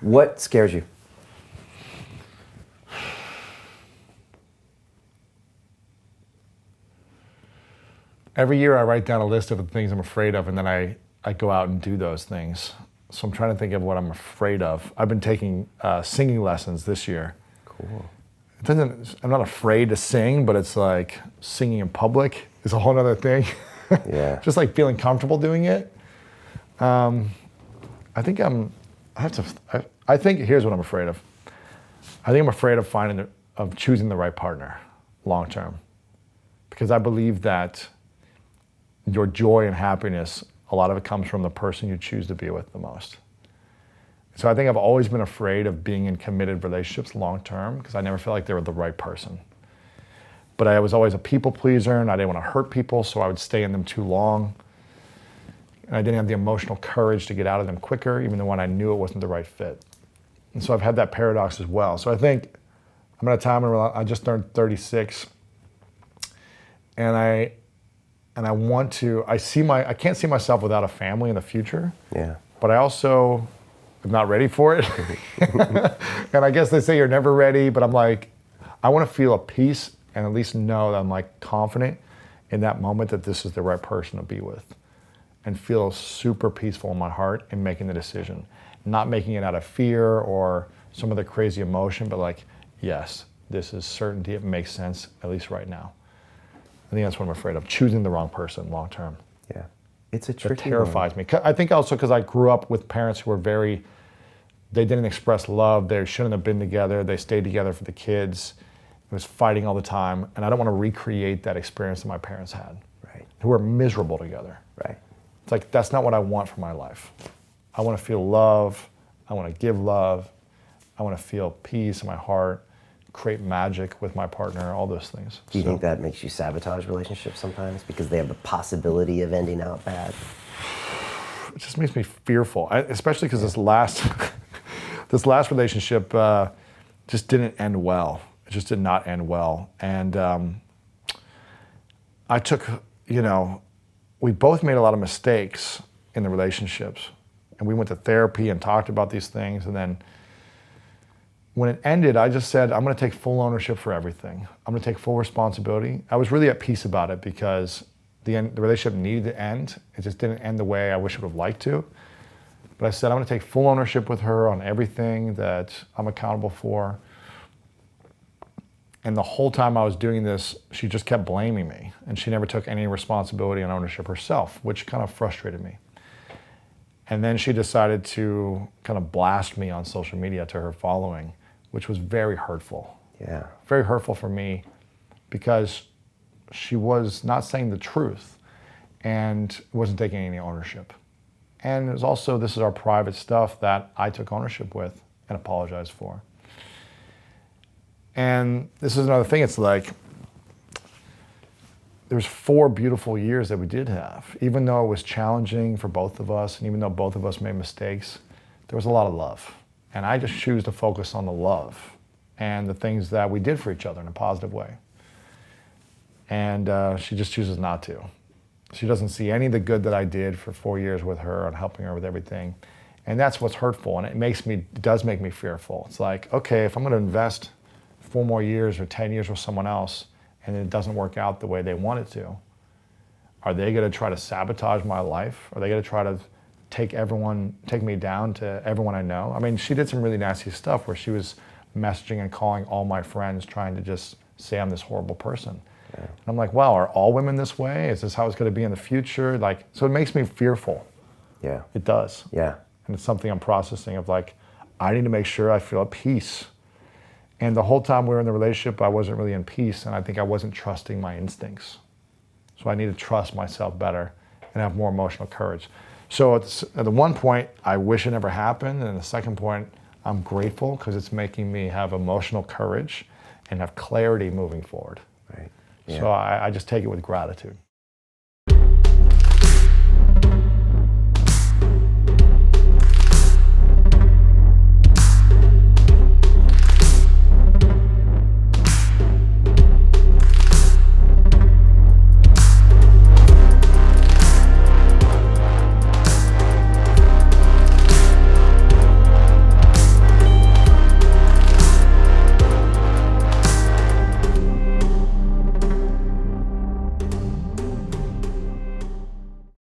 What scares you? Every year I write down a list of the things I'm afraid of, and then I go out and do those things. So I'm trying to think of what I'm afraid of. I've been taking singing lessons this year. Cool. I'm not afraid to sing, but it's like singing in public is a whole other thing. Yeah. Just like feeling comfortable doing it. I think here's what I'm afraid of. I think I'm afraid of choosing the right partner long term. Because I believe that your joy and happiness, a lot of it comes from the person you choose to be with the most. So I think I've always been afraid of being in committed relationships long term because I never felt like they were the right person. But I was always a people pleaser and I didn't want to hurt people, so I would stay in them too long. And I didn't have the emotional courage to get out of them quicker, even when I knew it wasn't the right fit. And so I've had that paradox as well. So I think I'm at a time where I just turned 36 and I can't see myself without a family in the future. Yeah. But I also am not ready for it. And I guess they say you're never ready, but I'm like, I want to feel a peace and at least know that I'm like confident in that moment that this is the right person to be with and feel super peaceful in my heart in making the decision. Not making it out of fear or some other crazy emotion, but like, yes, this is certainty. It makes sense, at least right now. I think that's what I'm afraid of, choosing the wrong person long term. Yeah. It's a tricky It terrifies me. I think also because I grew up with parents who were they didn't express love. They shouldn't have been together. They stayed together for the kids. It was fighting all the time. And I don't want to recreate that experience that my parents had. Right. Who were miserable together. Right. It's like, that's not what I want for my life. I want to feel love. I want to give love. I want to feel peace in my heart, create magic with my partner, all those things. Do you think that makes you sabotage relationships sometimes because they have the possibility of ending out bad? It just makes me fearful, especially because this last relationship just didn't end well. It just did not end well. And we both made a lot of mistakes in the relationships. And we went to therapy and talked about these things. And then when it ended, I just said, I'm going to take full ownership for everything. I'm going to take full responsibility. I was really at peace about it because the relationship needed to end. It just didn't end the way I wish it would have liked to. But I said, I'm going to take full ownership with her on everything that I'm accountable for. And the whole time I was doing this, she just kept blaming me. And she never took any responsibility and ownership herself, which kind of frustrated me. And then she decided to kind of blast me on social media to her following, which was very hurtful. Yeah. Very hurtful for me because she was not saying the truth and wasn't taking any ownership. And it was also, this is our private stuff that I took ownership with and apologized for. And this is another thing, it's like, there's 4 beautiful years that we did have. Even though it was challenging for both of us, and even though both of us made mistakes, there was a lot of love. And I just choose to focus on the love and the things that we did for each other in a positive way. And she just chooses not to. She doesn't see any of the good that I did for 4 years with her and helping her with everything. And that's what's hurtful, and it does make me fearful. It's like, okay, if I'm gonna invest 4 more years or 10 years with someone else, and it doesn't work out the way they want it to, are they gonna try to sabotage my life? Are they gonna try to take me down to everyone I know? I mean, she did some really nasty stuff where she was messaging and calling all my friends trying to just say I'm this horrible person. Yeah. And I'm like, wow, are all women this way? Is this how it's gonna be in the future? Like, so it makes me fearful. Yeah. It does. Yeah. And it's something I'm processing of like, I need to make sure I feel at peace. And the whole time we were in the relationship, I wasn't really in peace, and I think I wasn't trusting my instincts. So I need to trust myself better and have more emotional courage. So at the one point, I wish it never happened, and the second point, I'm grateful because it's making me have emotional courage and have clarity moving forward. Right. Yeah. So I just take it with gratitude.